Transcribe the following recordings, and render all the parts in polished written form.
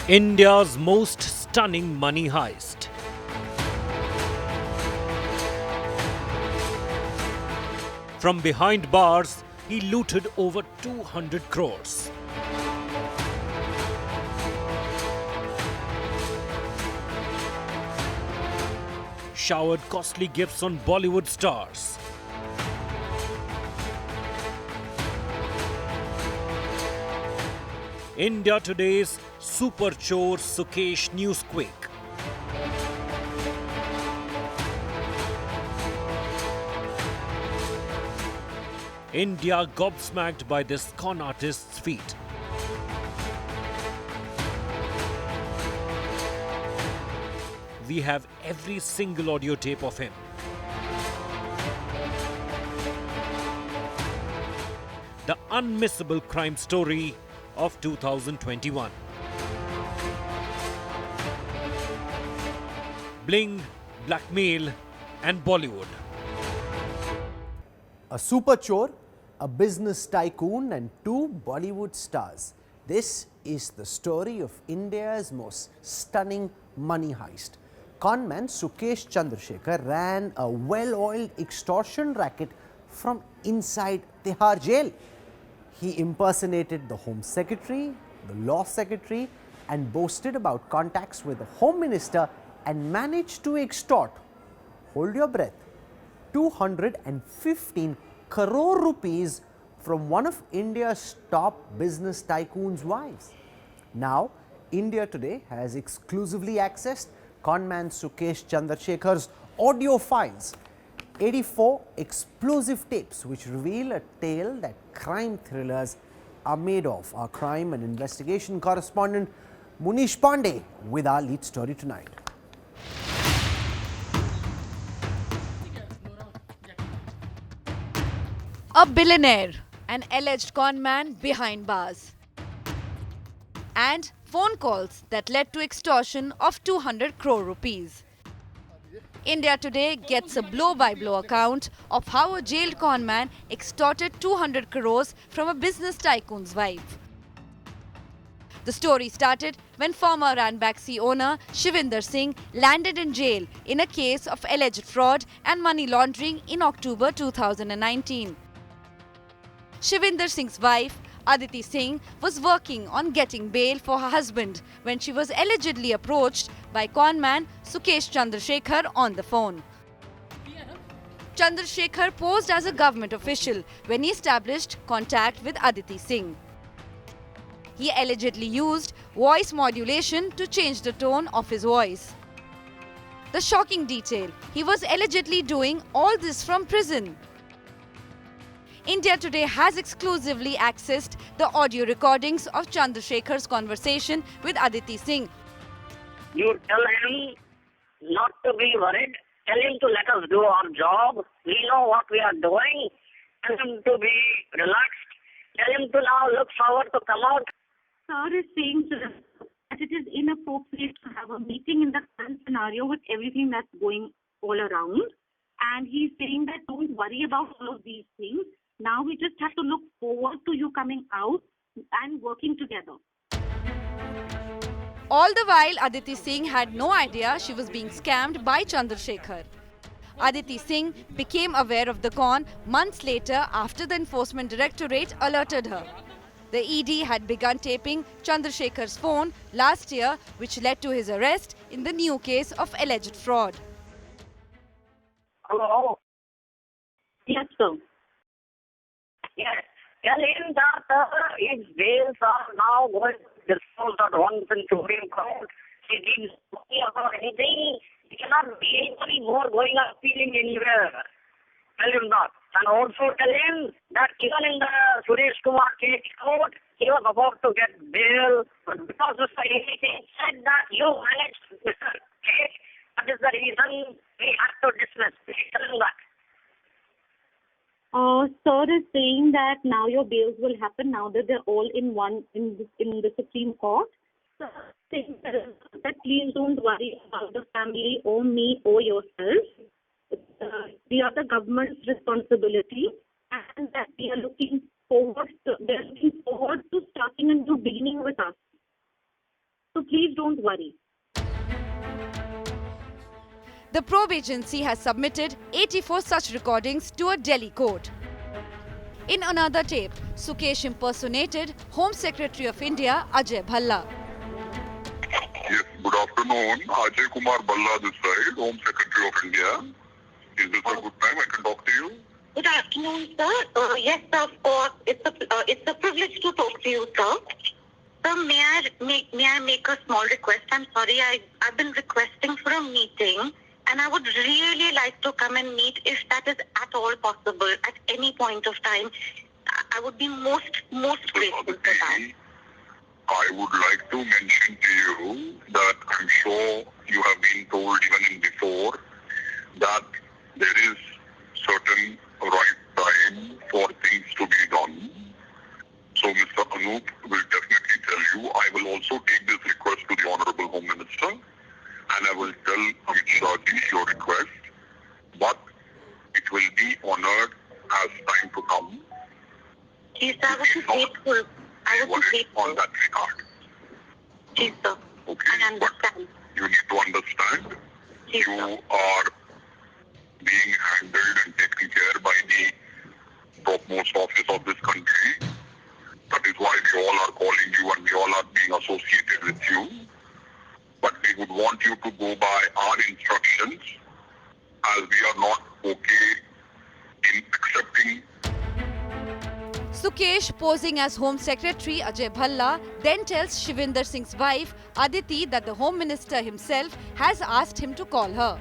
India's most stunning money heist. From behind bars, he looted over 200 crores. Showered costly gifts on Bollywood stars. India Today's super chore Sukesh Newsquake. India gobsmacked by this con artist's feat. We have every single audio tape of him. The unmissable crime story of 2021. Bling, Blackmail and Bollywood. A super chore, a business tycoon and two Bollywood stars. This is the story of India's most stunning money heist. Conman Sukesh Chandrashekhar ran a well-oiled extortion racket from inside Tihar jail. He impersonated the Home Secretary, the Law Secretary and boasted about contacts with the Home Minister and managed to extort, hold your breath, 215 crore rupees from one of India's top business tycoons' wives. Now, India Today has exclusively accessed Conman Sukesh Chandrasekhar's audio files, 84 explosive tapes which reveal a tale that crime thrillers are made of. Our crime and investigation correspondent Munish Pandey with our lead story tonight. A billionaire, an alleged conman behind bars, and phone calls that led to extortion of 200 crore rupees. India Today gets a blow-by-blow account of how a jailed conman extorted 200 crores from a business tycoon's wife. The story started when former Ranbaxy owner Shivendra Singh landed in jail in a case of alleged fraud and money laundering in October 2019. Shivendra Singh's wife, Aditi Singh, was working on getting bail for her husband when she was allegedly approached by conman Sukesh Chandrashekhar on the phone. Chandrasekhar posed as a government official when he established contact with Aditi Singh. He allegedly used voice modulation to change the tone of his voice. The shocking detail, he was allegedly doing all this from prison. India Today has exclusively accessed the audio recordings of Chandrasekhar's conversation with Aditi Singh. You tell him not to be worried. Tell him to let us do our job. We know what we are doing. Tell him to be relaxed. Tell him to now look forward to come out. Sir is saying that it is inappropriate to have a meeting in the current scenario with everything that's going all around. And he's saying that don't worry about all of these things. Now we just have to look forward to you coming out and working together. All the while, Aditi Singh had no idea she was being scammed by Chandrasekhar. Aditi Singh became aware of the con months later after the Enforcement Directorate alerted her. The ED had begun taping Chandrasekhar's phone last year, which led to his arrest in the new case of alleged fraud. Hello? Yes, sir. Yes. Tell him that his bails are now going to be disposed at once in Supreme Court. He needs money about anything. He cannot be any more going or appealing anywhere. Tell him that. And also tell him that even in the Suresh Kumar case court, he was about to get bail. But because Mr. ADC said that you managed Mr. Case, that is the reason we have to dismiss. Please tell him that. Sir is saying that now your bails will happen now that they're all in the Supreme Court. Sir is saying that please don't worry about the family or me or yourself. We are the government's responsibility, and that we are looking forward to starting a new beginning with us. So please don't worry. The probe agency has submitted 84 such recordings to a Delhi court. In another tape, Sukesh impersonated Home Secretary of India Ajay Bhalla. Yes, good afternoon. Ajay Kumar Bhalla this side, Home Secretary of India. Is this a good time I can talk to you? Good afternoon, sir. Yes, sir, of course. It's a privilege to talk to you, sir. Sir, may I make a small request? I'm sorry, I've been requesting for a meeting, and I would really like to come and meet if that is at all possible at any point of time. I would be most grateful for that. I would like to mention to you that I'm sure you have been told even in before that there is certain right time for things to be done. So Mr. Anup will definitely tell you. I will also take this request to the Honorable Home Minister and I will tell Amit Shah your request. But it will be honored as time to come. Yes, I would be grateful. I would be grateful. On that regard. Yes, sir. Okay, I understand. but you need to understand Yes, you sir. are being handled and taken care by the topmost office of this country. That is why we all are calling you and we all are being associated with you. But we would want you to go by our instructions as we are not okay in accepting. Sukesh, posing as Home Secretary Ajay Bhalla, then tells Shivendra Singh's wife Aditi that the Home Minister himself has asked him to call her.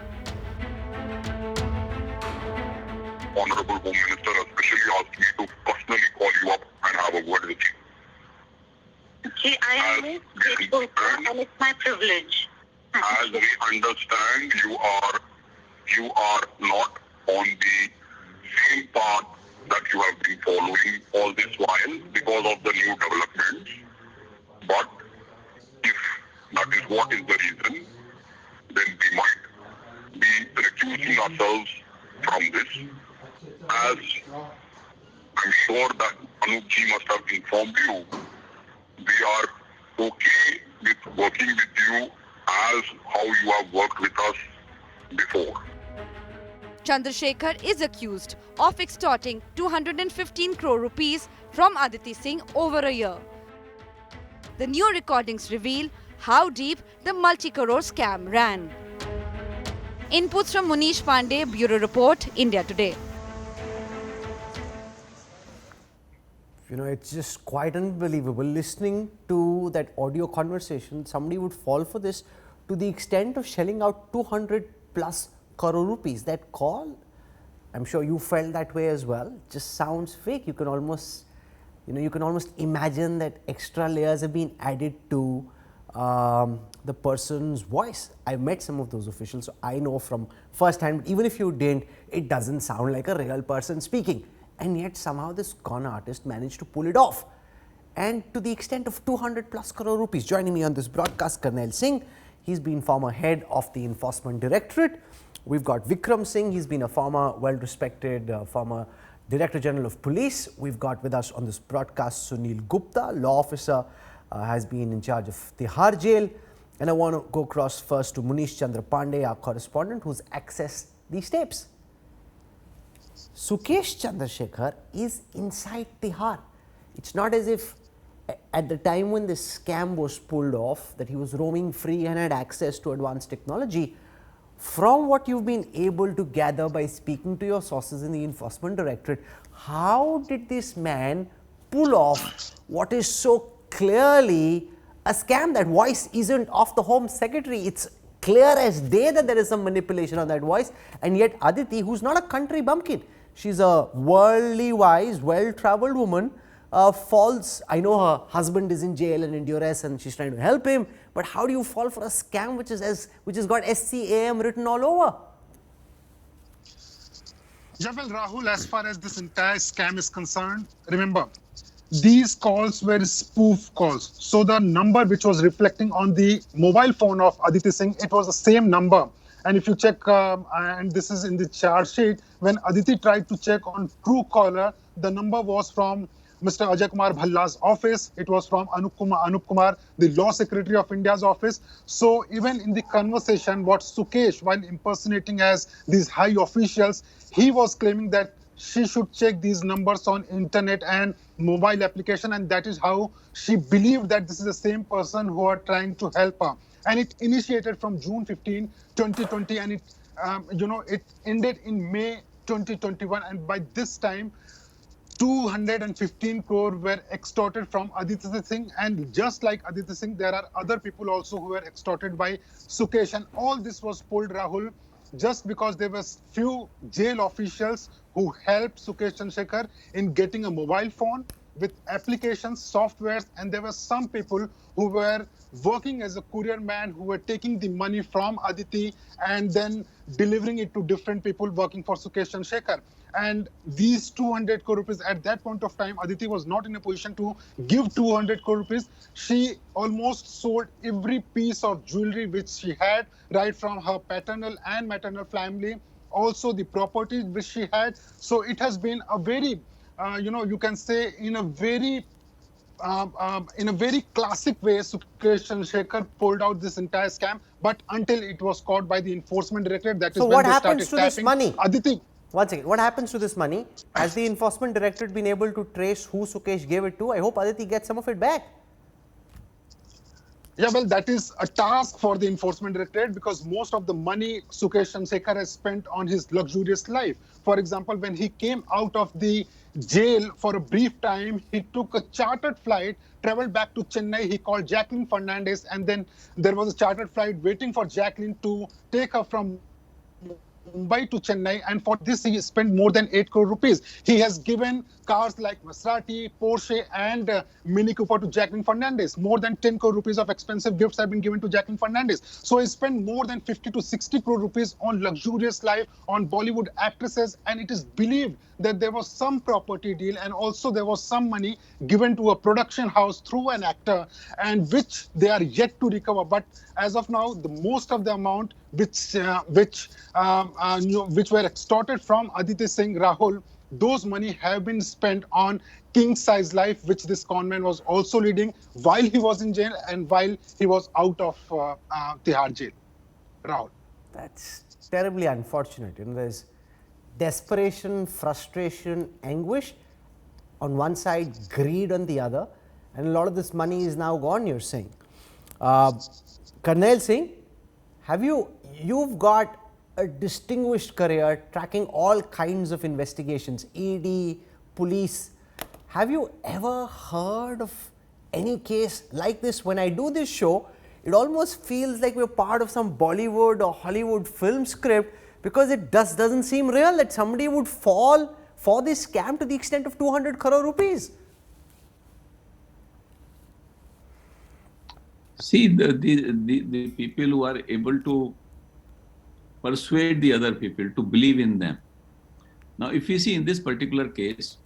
Honorable Home Minister especially asked me to personally call you up and have a word with you. See, I am most grateful, sir, and it's my privilege. As we understand, you are not on the same path that you have been following all this while because of the new developments. But if that is what is the reason, then we might be recusing ourselves from this. As I'm sure that Anupji must have informed you, we are okay with working with you as how you have worked with us before. Chandrasekhar is accused of extorting 215 crore rupees from Aditi Singh over a year. The new recordings reveal how deep the multi-crore scam ran. Inputs from Munish Pandey, Bureau Report, India Today. You know, it's just quite unbelievable listening to that audio conversation. Somebody would fall for this to the extent of shelling out 200 plus crore rupees. That call, I'm sure you felt that way as well, just sounds fake. You can almost, you can almost imagine that extra layers have been added to the person's voice. I met some of those officials, so I know from first hand, even if you didn't, it doesn't sound like a real person speaking. And yet somehow this con artist managed to pull it off. And to the extent of 200 plus crore rupees. Joining me on this broadcast, Jacqueline Singh. He's been former head of the Enforcement Directorate. We've got Vikram Singh. He's been a former, well-respected former Director General of Police. We've got with us on this broadcast Sunil Gupta, law officer, has been in charge of Tihar jail. And I want to go across first to Munish Chandra Pandey, our correspondent, who's accessed these tapes. Sukesh Chandrashekhar is inside Tihar. It's not as if at the time when this scam was pulled off that he was roaming free and had access to advanced technology. From what you've been able to gather by speaking to your sources in the Enforcement Directorate, how did this man pull off what is so clearly a scam? That voice isn't of the Home Secretary. It's clear as day that there is some manipulation on that voice. And yet Aditi, who's not a country bumpkin, she's a worldly wise, well-travelled woman, falls. I know her husband is in jail and in duress and she's trying to help him, but how do you fall for a scam which has got SCAM written all over? Yeah, well, Rahul, as far as this entire scam is concerned, remember, these calls were spoof calls. So the number which was reflecting on the mobile phone of Aditi Singh, it was the same number. And if you check, and this is in the chart sheet, when Aditi tried to check on Truecaller, the number was from Mr. Ajay Kumar Bhalla's office. It was from Anup Kumar, the Law Secretary of India's office. So even in the conversation, what Sukesh, while impersonating as these high officials, he was claiming that she should check these numbers on internet and mobile application, and that is how she believed that this is the same person who are trying to help her. And it initiated from June 15, 2020, and it ended in May 2021. And by this time, 215 crore were extorted from Aditi Singh, and just like Aditi Singh, there are other people also who were extorted by Sukesh, and all this was pulled, Rahul, just because there was few jail officials who helped Sukesh Chandrasekhar in getting a mobile phone with applications, softwares, and there were some people who were working as a courier man who were taking the money from Aditi and then delivering it to different people working for Sukesh Chandrasekhar. And these 200 crore rupees, at that point of time, Aditi was not in a position to give 200 crore rupees. She almost sold every piece of jewelry which she had, right from her paternal and maternal family, also the properties which she had. So it has been a very, you can say in a very classic way, Sukesh Chandrasekhar pulled out this entire scam, but until it was caught by the enforcement directorate, that is So when what they happens started to this tapping money? Aditi. One second. What happens to this money? Has the enforcement directorate been able to trace who Sukesh gave it to? I hope Aditi gets some of it back. Yeah, well, that is a task for the enforcement directorate because most of the money Sukesh Chandrasekhar has spent on his luxurious life. For example, when he came out of the jail for a brief time, he took a chartered flight, traveled back to Chennai. He called Jacqueline Fernandez, and then there was a chartered flight waiting for Jacqueline to take her from Mumbai to Chennai, and for this he spent more than 8 crore rupees. He has given cars like Maserati, Porsche and Mini Cooper to Jacqueline Fernandez. More than 10 crore rupees of expensive gifts have been given to Jacqueline Fernandez. So he spent more than 50 to 60 crore rupees on luxurious life, on Bollywood actresses, and it is believed that there was some property deal and also there was some money given to a production house through an actor, and which they are yet to recover. But as of now, the most of the amount which were extorted from Aditi Singh, Rahul, those money have been spent on king-size life, which this conman was also leading while he was in jail and while he was out of Tihar jail. Rahul. That's terribly unfortunate. There's desperation, frustration, anguish on one side, greed on the other, and a lot of this money is now gone, you're saying. Karnail Singh, you've got a distinguished career tracking all kinds of investigations, ED, police. Have you ever heard of any case like this? When I do this show, it almost feels like we're part of some Bollywood or Hollywood film script because it doesn't seem real that somebody would fall for this scam to the extent of 200 crore rupees. See, the people who are able to persuade the other people to believe in them. Now, if you see in this particular case,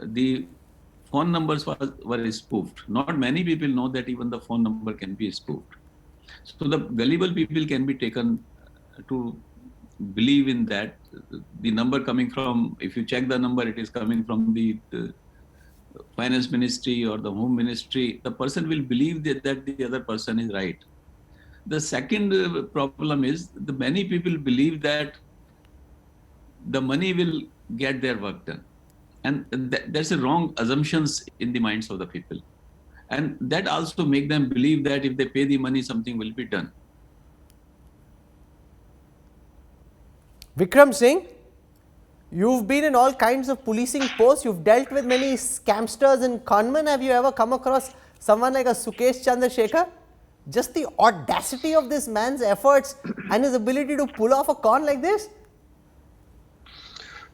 the phone numbers were spoofed. Not many people know that even the phone number can be spoofed. So the gullible people can be taken to believe in that. The number coming from, if you check the number, it is coming from the finance ministry or the home ministry. The person will believe that the other person is right. The second problem is the many people believe that the money will get their work done. And there's a wrong assumptions in the minds of the people. And that also make them believe that if they pay the money, something will be done. Vikram Singh, you've been in all kinds of policing posts. You've dealt with many scamsters in Conman. Have you ever come across someone like a Sukesh Chandrashekhar? Just the audacity of this man's efforts and his ability to pull off a con like this?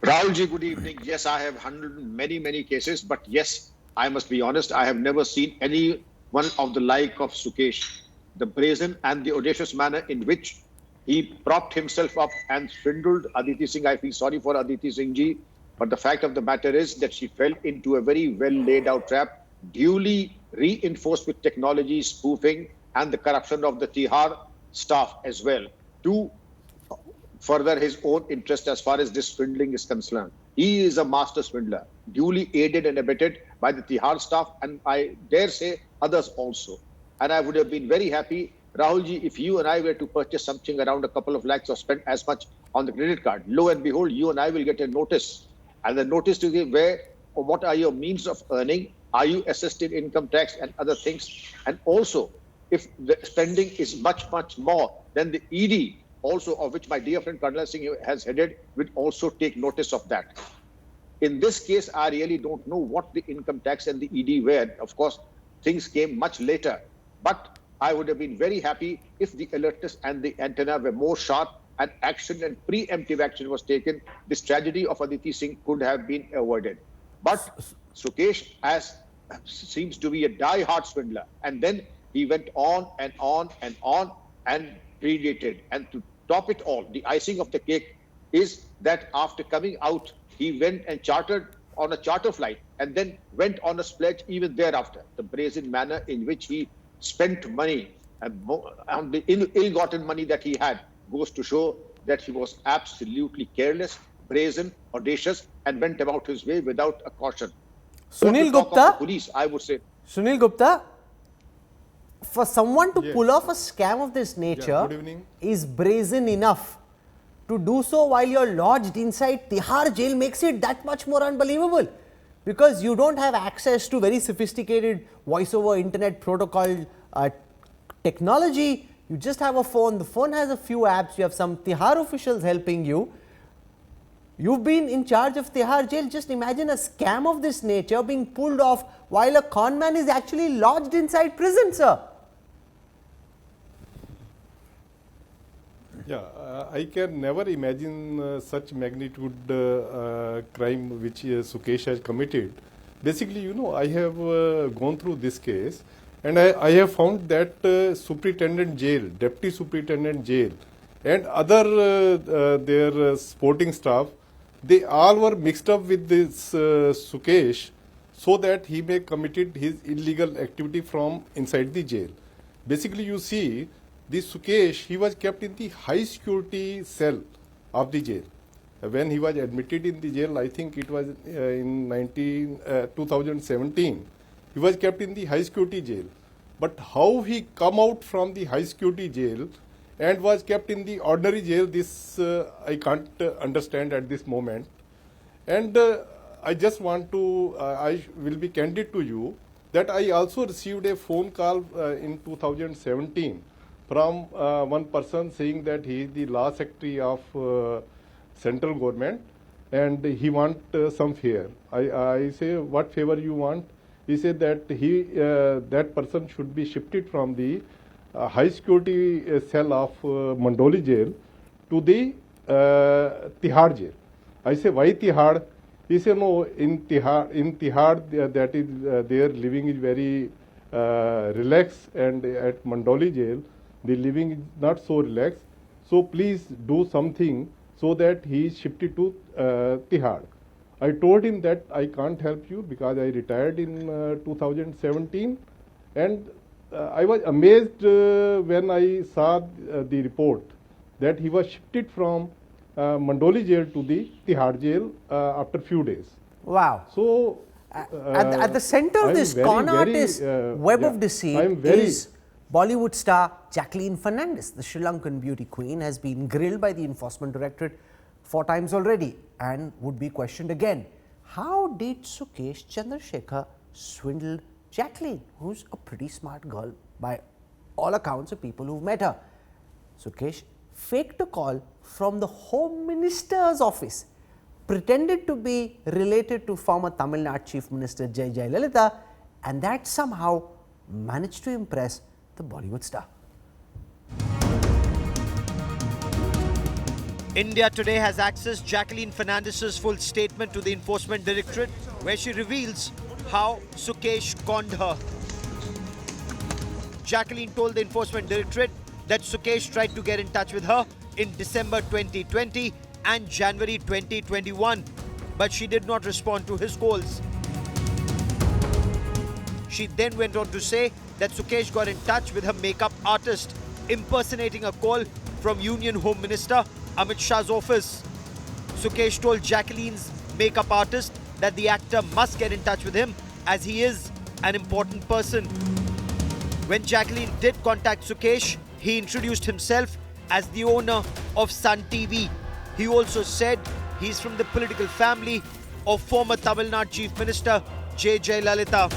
Rahul ji, good evening. Yes, I have handled many cases, but yes, I must be honest, I have never seen any one of the like of Sukesh. The brazen and the audacious manner in which he propped himself up and swindled Aditi Singh. I feel sorry for Aditi Singh ji, but the fact of the matter is that she fell into a very well laid out trap, duly reinforced with technology, spoofing, and the corruption of the Tihar staff as well, to further his own interest as far as this swindling is concerned. He is a master swindler. duly aided and abetted by the Tihar staff, and I dare say others also. And I would have been very happy, Rahulji, if you and I were to purchase something around a couple of lakhs or spend as much on the credit card. Lo and behold, you and I will get a notice. And the notice to give where or what are your means of earning? Are you assessed in income tax and other things? And also, if the spending is much, much more, then the ED, also of which my dear friend Kanwal Singh has headed, will also take notice of that. In this case, I really don't know what the income tax and the ED were. Of course, things came much later. But I would have been very happy if the alertness and the antenna were more sharp and action and preemptive action was taken. This tragedy of Aditi Singh could have been avoided. But Sukesh seems to be a die-hard swindler. And then he went on and on and on and predated. And to top it all, the icing of the cake is that after coming out, he went and chartered on a charter flight and then went on a splurge even thereafter. The brazen manner in which he spent money and the ill-gotten money that he had goes to show that he was absolutely careless, brazen, audacious, and went about his way without a caution. Sunil Gupta, police, I would say. Sunil Gupta, for someone to pull off a scam of this nature is brazen enough. To do so while you're lodged inside Tihar jail makes it that much more unbelievable, because you don't have access to very sophisticated voice over internet protocol technology. You just have a phone. The phone has a few apps. You have some Tihar officials helping you. You've been in charge of Tihar jail. Just imagine a scam of this nature being pulled off while a con man is actually lodged inside prison, sir. Yeah, I can never imagine such magnitude crime which Sukesh has committed. Basically, you know, I have gone through this case and I have found that superintendent jail, deputy superintendent jail and other their supporting staff, they all were mixed up with this Sukesh so that he may committed his illegal activity from inside the jail. Basically, you see, this Sukesh, he was kept in the high security cell of the jail. When he was admitted in the jail, I think it was in 2017, he was kept in the high security jail. But how he come out from the high security jail and was kept in the ordinary jail, this I can't understand at this moment. And I just want to, I will be candid to you that I also received a phone call in 2017 from one person saying that he is the law secretary of central government and he want some favor. I say, what favor you want? He said that that person should be shifted from the high security cell of Mandoli jail to the Tihar jail. I say, why Tihar? He said, no, in Tihar that is their living is very relaxed, and at Mandoli jail the living is not so relaxed. So please do something so that he is shifted to Tihar. I told him that I can't help you because I retired in 2017, and I was amazed when I saw the report that he was shifted from Mandoli jail to the Tihar jail after few days. Wow. So at the center of this con artist web of deceit is Bollywood star Jacqueline Fernandez. The Sri Lankan beauty queen has been grilled by the Enforcement Directorate 4 times already and would be questioned again. How did Sukesh Chandrashekhar swindle Jacqueline, who's a pretty smart girl by all accounts of people who've met her? Sukesh faked a call from the Home Minister's office, pretended to be related to former Tamil Nadu Chief Minister Jayalalitha, and that somehow managed to impress the Bollywood star. India Today has accessed Jacqueline Fernandez's full statement to the Enforcement Directorate, where she reveals how Sukesh conned her. Jacqueline told the Enforcement Directorate that Sukesh tried to get in touch with her in December 2020 and January 2021, but she did not respond to his calls. She then went on to say that Sukesh got in touch with her makeup artist, impersonating a call from Union Home Minister Amit Shah's office. Sukesh told Jacqueline's makeup artist that the actor must get in touch with him as he is an important person. When Jacqueline did contact Sukesh, he introduced himself as the owner of Sun TV. He also said he's from the political family of former Tamil Nadu Chief Minister J. Jayalalitha.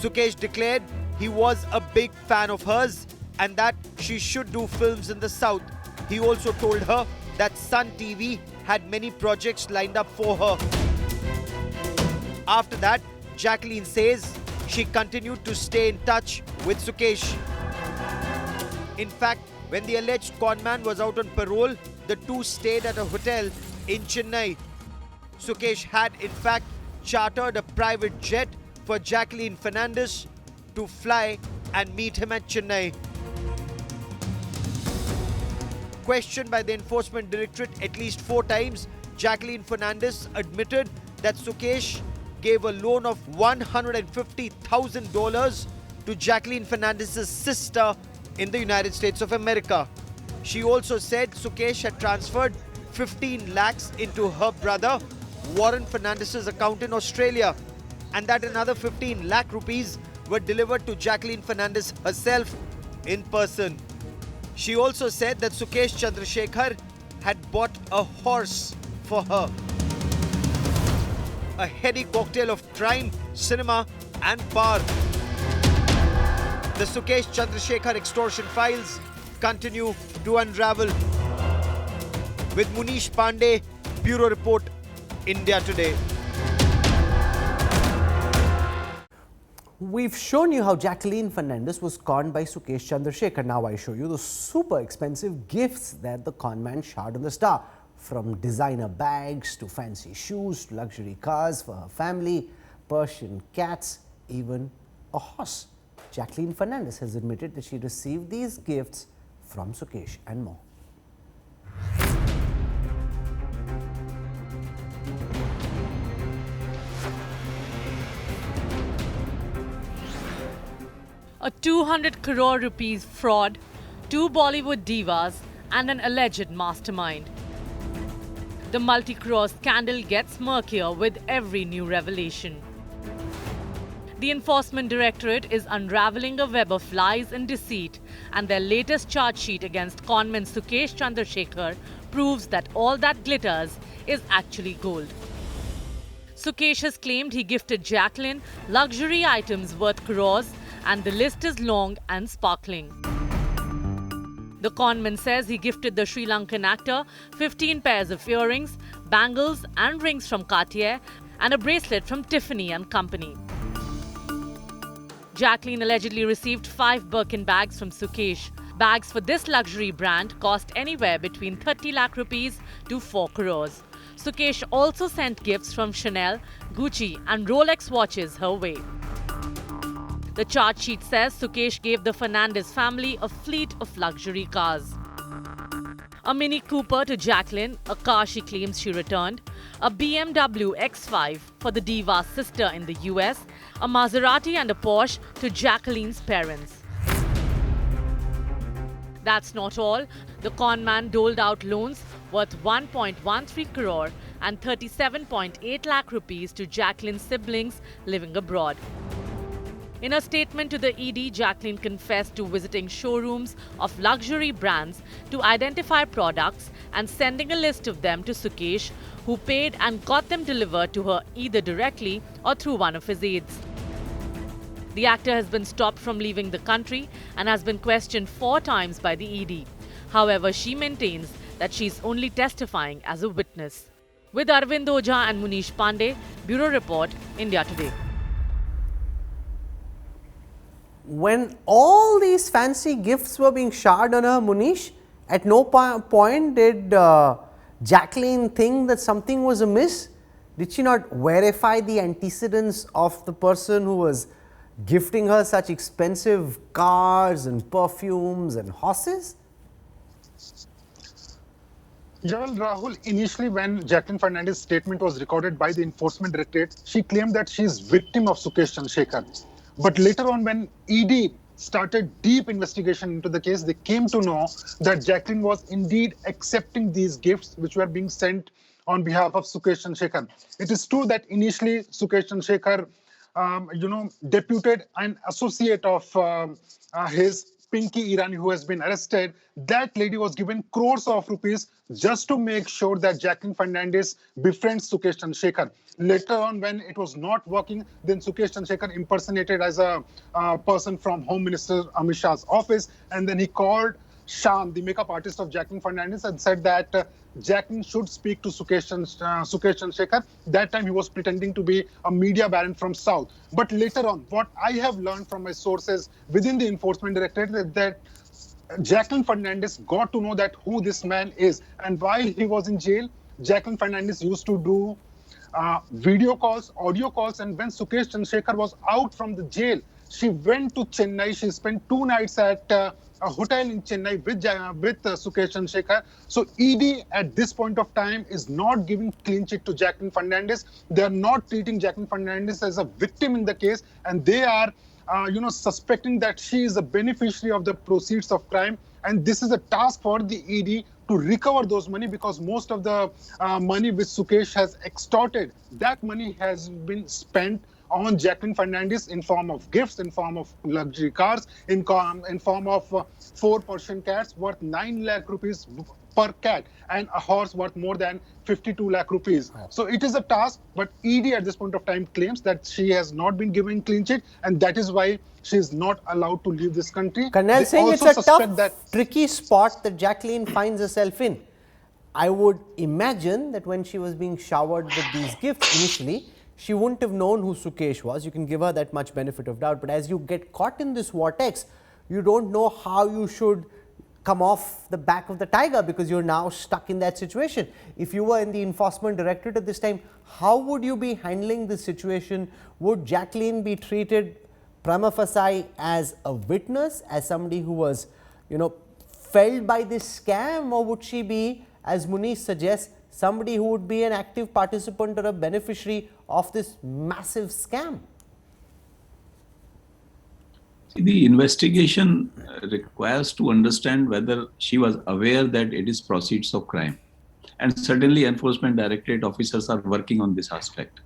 Sukesh declared he was a big fan of hers and that she should do films in the South. He also told her that Sun TV had many projects lined up for her. After that, Jacqueline says she continued to stay in touch with Sukesh. In fact, when the alleged conman was out on parole, the two stayed at a hotel in Chennai. Sukesh had in fact chartered a private jet for Jacqueline Fernandez to fly and meet him at Chennai. Questioned by the Enforcement Directorate at least 4 times, Jacqueline Fernandez admitted that Sukesh gave a loan of $150,000 to Jacqueline Fernandez's sister in the United States of America. She also said Sukesh had transferred 15 lakhs into her brother Warren Fernandez's account in Australia and that another 15 lakh rupees were delivered to Jacqueline Fernandez herself in person. She also said that Sukesh Chandrashekhar had bought a horse for her. A heady cocktail of crime, cinema and power. The Sukesh Chandrasekhar extortion files continue to unravel. With Munish Pandey, Bureau Report, India Today. We've shown you how Jacqueline Fernandez was conned by Sukesh Chandrashekhar. Now I show you the super expensive gifts that the conman showered on the star. From designer bags to fancy shoes to luxury cars for her family, Persian cats, even a horse. Jacqueline Fernandez has admitted that she received these gifts from Sukesh and more. A 200 crore rupees fraud, 2 Bollywood divas and an alleged mastermind. The multi-crore scandal gets murkier with every new revelation. The Enforcement Directorate is unraveling a web of lies and deceit, and their latest charge sheet against conman Sukesh Chandrashekhar proves that all that glitters is actually gold. Sukesh has claimed he gifted Jacqueline luxury items worth crores, and the list is long and sparkling. The conman says he gifted the Sri Lankan actor 15 pairs of earrings, bangles and rings from Cartier and a bracelet from Tiffany & Company. Jacqueline allegedly received 5 Birkin bags from Sukesh. Bags for this luxury brand cost anywhere between 30 lakh rupees to 4 crores. Sukesh also sent gifts from Chanel, Gucci and Rolex watches her way. The charge sheet says Sukesh gave the Fernandez family a fleet of luxury cars. A Mini Cooper to Jacqueline, a car she claims she returned, a BMW X5 for the diva's sister in the US, a Maserati and a Porsche to Jacqueline's parents. That's not all. The conman doled out loans worth 1.13 crore and 37.8 lakh rupees to Jacqueline's siblings living abroad. In a statement to the ED, Jacqueline confessed to visiting showrooms of luxury brands to identify products and sending a list of them to Sukesh, who paid and got them delivered to her either directly or through one of his aides. The actor has been stopped from leaving the country and has been questioned 4 times by the ED. However, she maintains that she is only testifying as a witness. With Arvind Ojha and Munish Pandey, Bureau Report, India Today. When all these fancy gifts were being showered on her, Munish, at no point did Jacqueline think that something was amiss? Did she not verify the antecedents of the person who was gifting her such expensive cars and perfumes and horses? Yeah, well, Rahul, initially when Jacqueline Fernandez's statement was recorded by the Enforcement Directorate, she claimed that she is victim of Sukesh Chandrasekhar. But later on, when ED started deep investigation into the case, they came to know that Jacqueline was indeed accepting these gifts which were being sent on behalf of Sukesh Chandrasekhar. It is true that initially Sukesh Chandrasekhar, deputed an associate of his, Pinky Irani, who has been arrested. That lady was given crores of rupees just to make sure that Jacqueline Fernandez befriends Sukesh Chandrasekhar. Later on, when it was not working, then Sukesh Chandrasekhar impersonated as a person from Home Minister Amit Shah's office, and then he called Shan, the makeup artist of Jacqueline Fernandez, and said that Jacqueline should speak to Sukesh Chandrasekhar. That time he was pretending to be a media baron from South. But later on, what I have learned from my sources within the Enforcement Directorate is that Jacqueline Fernandez got to know that who this man is. And while he was in jail, Jacqueline Fernandez used to do video calls, audio calls, and when Sukesh Chandrasekhar was out from the jail, she went to Chennai. She spent 2 nights at a hotel in Chennai with Sukesh Chandrasekhar. So ED at this point of time is not giving clean chit to Jacqueline Fernandez. They are not treating Jacqueline Fernandez as a victim in the case, and they are suspecting that she is a beneficiary of the proceeds of crime. And this is a task for the ED to recover those money, because most of the money which Sukesh has extorted, that money has been spent on Jacqueline Fernandez in form of gifts, in form of luxury cars, in form of 4 Persian cats worth 9 lakh rupees per cat, and a horse worth more than 52 lakh rupees. So it is a task, but ED at this point of time claims that she has not been given clean chit, and that is why she is not allowed to leave this country. Kanwal saying it's a tough, tricky spot that Jacqueline finds herself in. I would imagine that when she was being showered with these gifts initially, she wouldn't have known who Sukesh was. You can give her that much benefit of doubt. But as you get caught in this vortex, you don't know how you should come off the back of the tiger, because you're now stuck in that situation. If you were in the Enforcement Directorate at this time, how would you be handling this situation? Would Jacqueline be treated prima facie as a witness, as somebody who was, felled by this scam, or would she be, as Munish suggests, somebody who would be an active participant or a beneficiary of this massive scam? The investigation requires to understand whether she was aware that it is proceeds of crime. And certainly Enforcement Directorate officers are working on this aspect.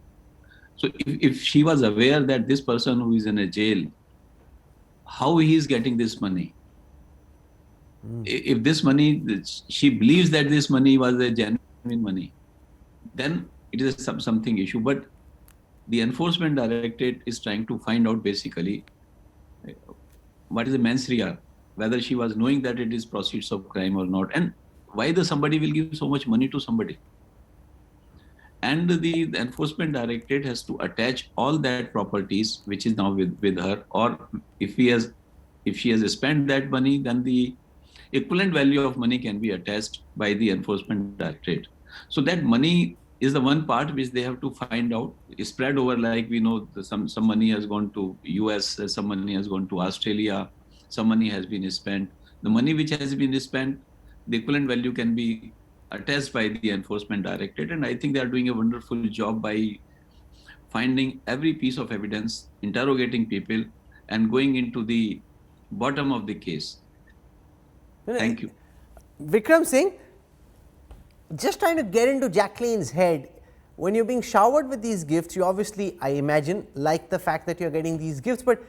So if she was aware that this person who is in a jail, how he is getting this money? If this money, she believes that this money was a genuine money, then it is something issue. But the Enforcement Directorate is trying to find out basically what is the mens rea, whether she was knowing that it is proceeds of crime or not, and why somebody will give so much money to somebody. And the Enforcement Directorate has to attach all that properties which is now with her, or if she has spent that money, then the equivalent value of money can be attached by the Enforcement Directorate. So that money is the one part which they have to find out, is spread over, like we know some money has gone to US, some money has gone to Australia, some money has been spent. The money which has been spent, the equivalent value can be attached by the Enforcement Directorate, and I think they are doing a wonderful job by finding every piece of evidence, interrogating people, and going into the bottom of the case. Thank you. Vikram Singh, just trying to get into Jacqueline's head, when you're being showered with these gifts, you obviously, I imagine, like the fact that you're getting these gifts, but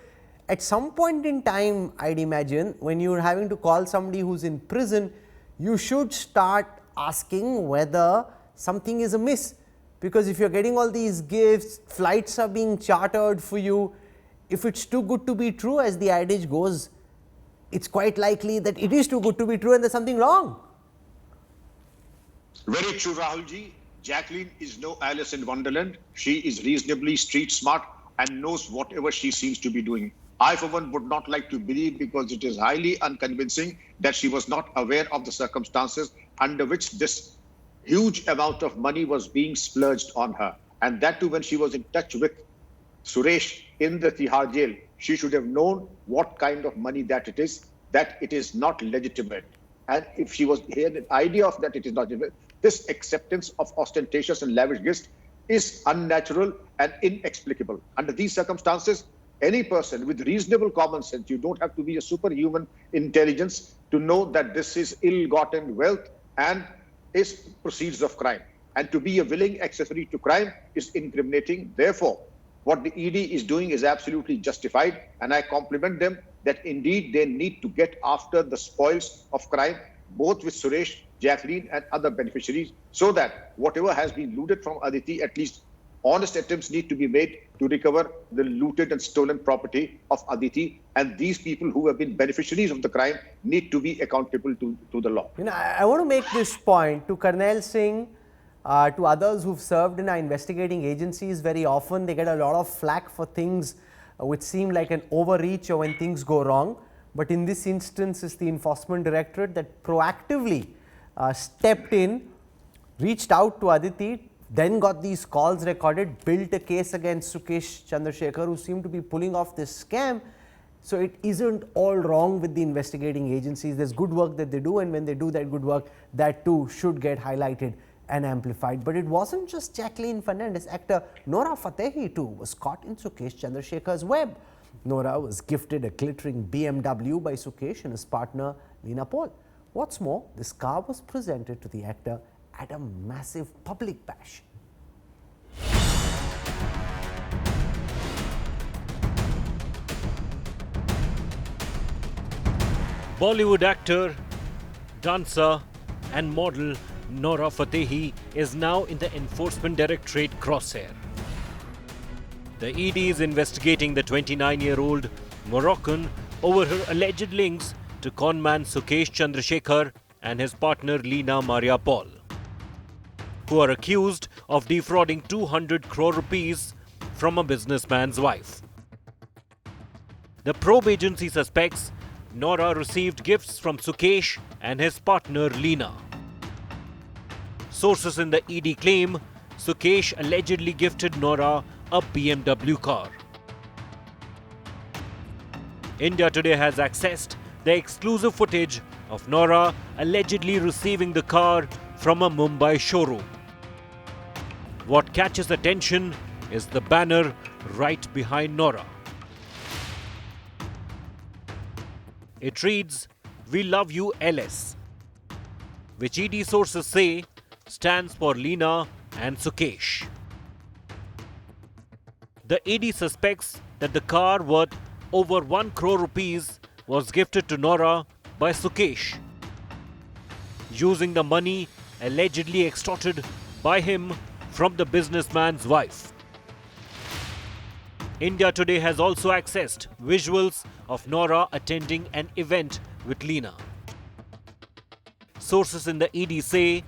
at some point in time, I'd imagine, when you're having to call somebody who's in prison, you should start asking whether something is amiss. Because if you're getting all these gifts, flights are being chartered for you, if it's too good to be true, as the adage goes, it's quite likely that it is too good to be true and there's something wrong. Very true, Rahulji. Jacqueline is no Alice in Wonderland. She is reasonably street smart and knows whatever she seems to be doing. I, for one, would not like to believe, because it is highly unconvincing, that she was not aware of the circumstances under which this huge amount of money was being splurged on her. And that too, when she was in touch with Suresh in the Tihar jail, she should have known what kind of money that it is not legitimate. And if she had an idea of that it is not legitimate, this acceptance of ostentatious and lavish gifts is unnatural and inexplicable. Under these circumstances, any person with reasonable common sense, you don't have to be a superhuman intelligence to know that this is ill-gotten wealth and is proceeds of crime. and to be a willing accessory to crime is incriminating. Therefore, what the ED is doing is absolutely justified, and I compliment them that indeed they need to get after the spoils of crime, both with Suresh, Jacqueline and other beneficiaries, so that whatever has been looted from Aditi, at least honest attempts need to be made to recover the looted and stolen property of Aditi, and these people who have been beneficiaries of the crime need to be accountable to the law. I want to make this point to Colonel Singh, to others who've served in our investigating agencies. Very often they get a lot of flack for things which seem like an overreach or when things go wrong. But in this instance, it's the Enforcement Directorate that proactively stepped in, reached out to Aditi, then got these calls recorded, built a case against Sukesh Chandrashekhar, who seemed to be pulling off this scam. So it isn't all wrong with the investigating agencies. There's good work that they do, and when they do that good work, that too should get highlighted and amplified. But it wasn't just Jacqueline Fernandez. Actor Nora Fatehi too was caught in Sukesh Chandrasekhar's web. Nora was gifted a glittering BMW by Sukesh and his partner Leena Paul. What's more, this car was presented to the actor at a massive public bash. Bollywood actor, dancer and model Nora Fatehi is now in the Enforcement Directorate crosshair. The ED is investigating the 29-year-old Moroccan over her alleged links to conman Sukesh Chandrasekhar and his partner Leena Maria Paul, who are accused of defrauding 200 crore rupees from a businessman's wife. The probe agency suspects Nora received gifts from Sukesh and his partner Leena. Sources in the ED claim Sukesh allegedly gifted Nora a BMW car. India Today has accessed the exclusive footage of Nora allegedly receiving the car from a Mumbai showroom. What catches attention is the banner right behind Nora. It reads, "We love you LS," which ED sources say stands for Leena and Sukesh. The ED suspects that the car worth over 1 crore rupees was gifted to Nora by Sukesh, using the money allegedly extorted by him from the businessman's wife. India Today has also accessed visuals of Nora attending an event with Leena. Sources in the ED say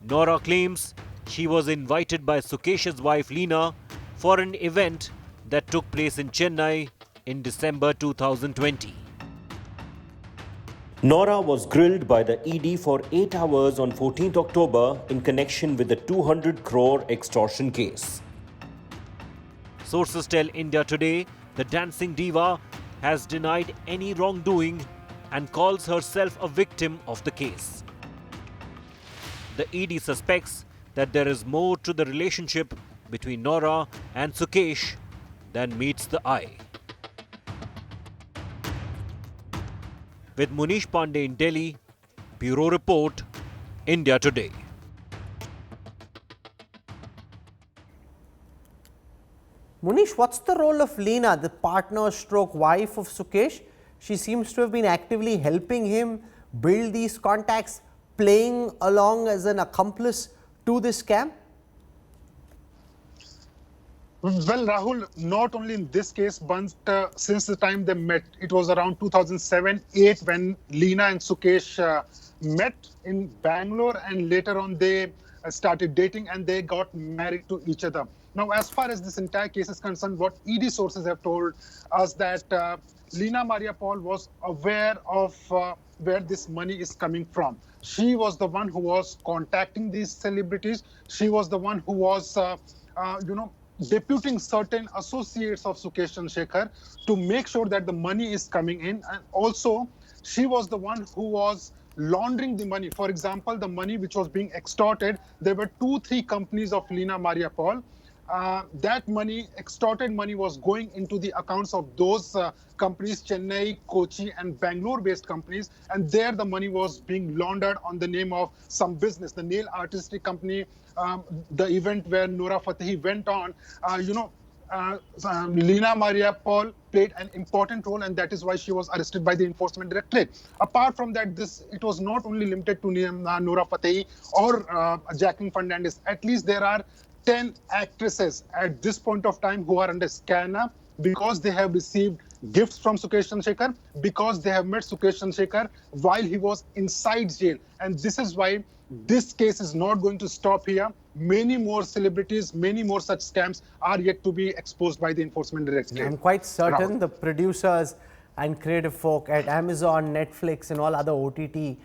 Nora claims she was invited by Sukesh's wife Leena for an event that took place in Chennai in December 2020. Nora was grilled by the ED for 8 hours on 14th October in connection with the 200 crore extortion case. Sources tell India Today the dancing diva has denied any wrongdoing and calls herself a victim of the case. The ED suspects that there is more to the relationship between Nora and Sukesh than meets the eye. With Munish Pandey in Delhi, Bureau Report, India Today. Munish, what's the role of Leena, the partner stroke wife of Sukesh? She seems to have been actively helping him build these contacts, playing along as an accomplice to this scam? Well, Rahul, not only in this case, but since the time they met, it was around 2007-8 when Leena and Sukesh met in Bangalore, and later on they started dating and they got married to each other. Now, as far as this entire case is concerned, what ED sources have told us that Leena Maria Paul was aware of where this money is coming from. She was the one who was contacting these celebrities. She was the one who was, deputing certain associates of Sukesh Chandrasekhar to make sure that the money is coming in. And also, she was the one who was laundering the money. For example, the money which was being extorted, there were 2-3 companies of Leena Maria Paul. that money, extorted money, was going into the accounts of those companies, Chennai, Kochi, and Bangalore-based companies, and there the money was being laundered on the name of some business, the nail artistry company, the event where Nora Fatehi went on, Lina Maria Paul played an important role, and that is why she was arrested by the Enforcement Directorate. Apart from that, it was not only limited to Nora Fatehi or Jacqueline Fernandez. At least there are 10 actresses at this point of time who are under scanner because they have received gifts from Sukesh Chandrasekhar, because they have met Sukesh Chandrasekhar while he was inside jail. And this is why this case is not going to stop here. Many more celebrities, many more such scams are yet to be exposed by the Enforcement Directorate. I'm quite certain Rahul. the producers and creative folk at Amazon, Netflix and all other OTT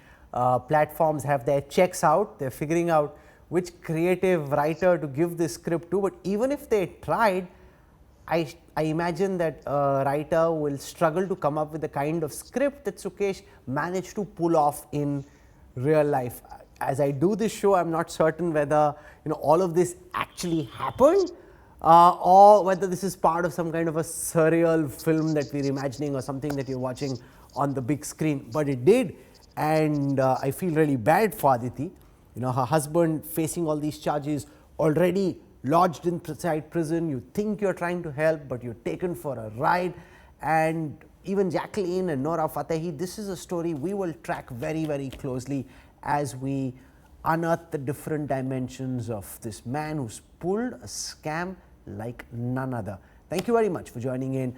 platforms have their checks out. They're figuring out which creative writer to give this script to. But even if they tried, I imagine that a writer will struggle to come up with the kind of script that Sukesh managed to pull off in real life. As I do this show, I'm not certain whether all of this actually happened or whether this is part of some kind of a surreal film that we're imagining or something that you're watching on the big screen. But it did, and I feel really bad for Aditi. Her husband facing all these charges, already lodged inside prison. You think you're trying to help, but you're taken for a ride. And even Jacqueline and Nora Fatehi, this is a story we will track very, very closely as we unearth the different dimensions of this man who's pulled a scam like none other. Thank you very much for joining in.